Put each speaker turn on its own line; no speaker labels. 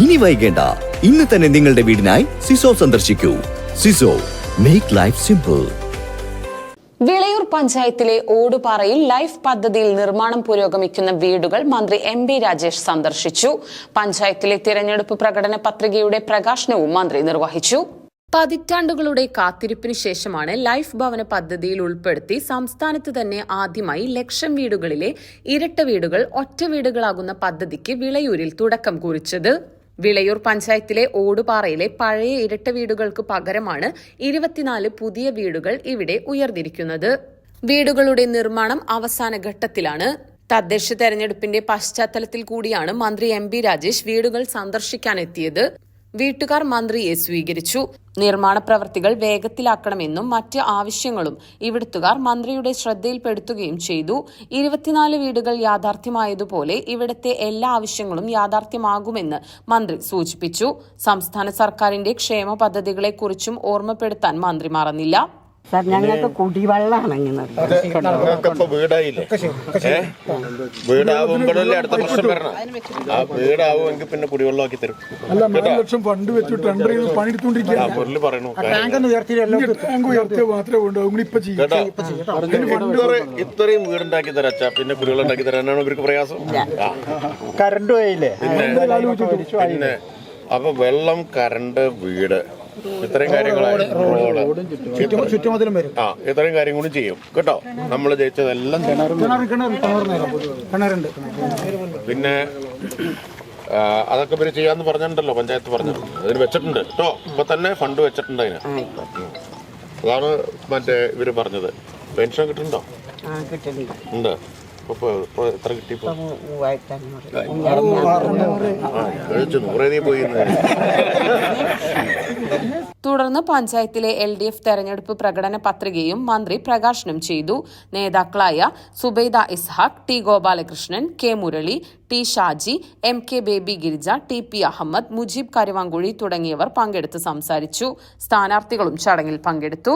ഇനി വൈകേണ്ട, ഇന്ന് തന്നെ നിങ്ങളുടെ വീടിനായി സിസോ സന്ദർശിക്കൂ. സിസോ, മേക്ക് ലൈഫ് സിമ്പിൾ.
വിളയൂർ പഞ്ചായത്തിലെ ഓടുപാറയിൽ ലൈഫ് പദ്ധതിയിൽ നിർമ്മാണം പുരോഗമിക്കുന്ന വീടുകൾ മന്ത്രി എം.ബി. രാജേഷ് സന്ദർശിച്ചു. പഞ്ചായത്തിലെ തിരഞ്ഞെടുപ്പ് പ്രകടന പത്രികയുടെ പ്രകാശനവും മന്ത്രി നിർവഹിച്ചു. പതിറ്റാണ്ടുകളുടെ കാത്തിരിപ്പിന് ശേഷമാണ് ലൈഫ് ഭവന പദ്ധതിയിൽ ഉൾപ്പെടുത്തി സംസ്ഥാനത്ത് തന്നെ ആദ്യമായി 1,00,000 വീടുകളിലെ ഇരട്ട വീടുകൾ ഒറ്റ വീടുകളാകുന്ന പദ്ധതിക്ക് വിളയൂരിൽ തുടക്കം കുറിച്ചത്. വിളയൂർ പഞ്ചായത്തിലെ ഓടുപാറയിലെ പഴയ ഇരട്ട വീടുകൾക്ക് പകരമാണ് 24 പുതിയ വീടുകൾ ഇവിടെ ഉയർന്നിരിക്കുന്നത്. വീടുകളുടെ നിർമ്മാണം അവസാന ഘട്ടത്തിലാണ്. തദ്ദേശ തെരഞ്ഞെടുപ്പിന്റെ പശ്ചാത്തലത്തിൽ കൂടിയാണ് മന്ത്രി എം.ബി. രാജേഷ് വീടുകൾ സന്ദർശിക്കാനെത്തിയത്. വീട്ടുകാർ മന്ത്രിയെ സ്വീകരിച്ചു. നിർമ്മാണ പ്രവൃത്തികൾ വേഗത്തിലാക്കണമെന്നും മറ്റ് ആവശ്യങ്ങളും ഇവിടുത്തുകാർ മന്ത്രിയുടെ ശ്രദ്ധയിൽപ്പെടുത്തുകയും ചെയ്തു. 24 വീടുകൾ യാഥാർത്ഥ്യമായതുപോലെ ഇവിടുത്തെ എല്ലാ ആവശ്യങ്ങളും യാഥാർത്ഥ്യമാകുമെന്ന് മന്ത്രി സൂചിപ്പിച്ചു. സംസ്ഥാന സർക്കാരിന്റെ ക്ഷേമ പദ്ധതികളെക്കുറിച്ചും ഓർമ്മപ്പെടുത്താൻ മന്ത്രി മറന്നില്ല.
സാർ, ഞങ്ങൾക്ക് കുടിവെള്ളമാണ്
വീടാവുമ്പോഴല്ലേ അടുത്ത പ്രശ്നം വരണം. ആ വീടാവുമെങ്കിൽ പിന്നെ കുടിവെള്ളമാക്കി തരും.
ഫണ്ട് വെച്ച് ടെൻഡർ ചെയ്ത് പണിയെടുത്തോണ്ടിരിക്കുകയാണ്.
പറയണു ഇത്രയും വീടുണ്ടാക്കി തരാ പിന്നെ കുടിവെള്ളം ഉണ്ടാക്കി തരാനാണ് ഇവർക്ക് പ്രയാസം.
കറണ്ട് പോയില്ലേ?
പിന്നെ അപ്പൊ വെള്ളം, കറണ്ട്, വീട്, ഇത്രയും കാര്യങ്ങളായി റോഡ്, ഇത്രയും കാര്യം കൂടി ചെയ്യും കേട്ടോ. നമ്മൾ ജയിച്ചതെല്ലാം. പിന്നെ അതൊക്കെ ഇവര് ചെയ്യാന്ന് പറഞ്ഞിട്ടുണ്ടല്ലോ, പഞ്ചായത്ത് പറഞ്ഞിട്ടുണ്ട്. അതിന് വെച്ചിട്ടുണ്ട് കേട്ടോ. ഇപ്പൊ തന്നെ ഫണ്ട് വെച്ചിട്ടുണ്ട് അതിന്. അതാണ് മറ്റേ ഇവര് പറഞ്ഞത്. പെൻഷൻ കിട്ടുന്നുണ്ടോ? ഉണ്ട്. എത്ര കിട്ടിയപ്പോ? 100 പോയി.
തുടർന്ന് പഞ്ചായത്തിലെ LDF തെരഞ്ഞെടുപ്പ് പ്രകടന പത്രികയും മന്ത്രി പ്രകാശനം ചെയ്തു. നേതാക്കളായ Zubaida Ishaq, T Gopalakrishnan, K Murali, T Shaji, MK Baby Girija, TP Ahammed, Mujeeb Karuvankuzhi തുടങ്ങിയവർ പങ്കെടുത്ത് സംസാരിച്ചു. സ്ഥാനാർത്ഥികളും ചടങ്ങിൽ പങ്കെടുത്തു.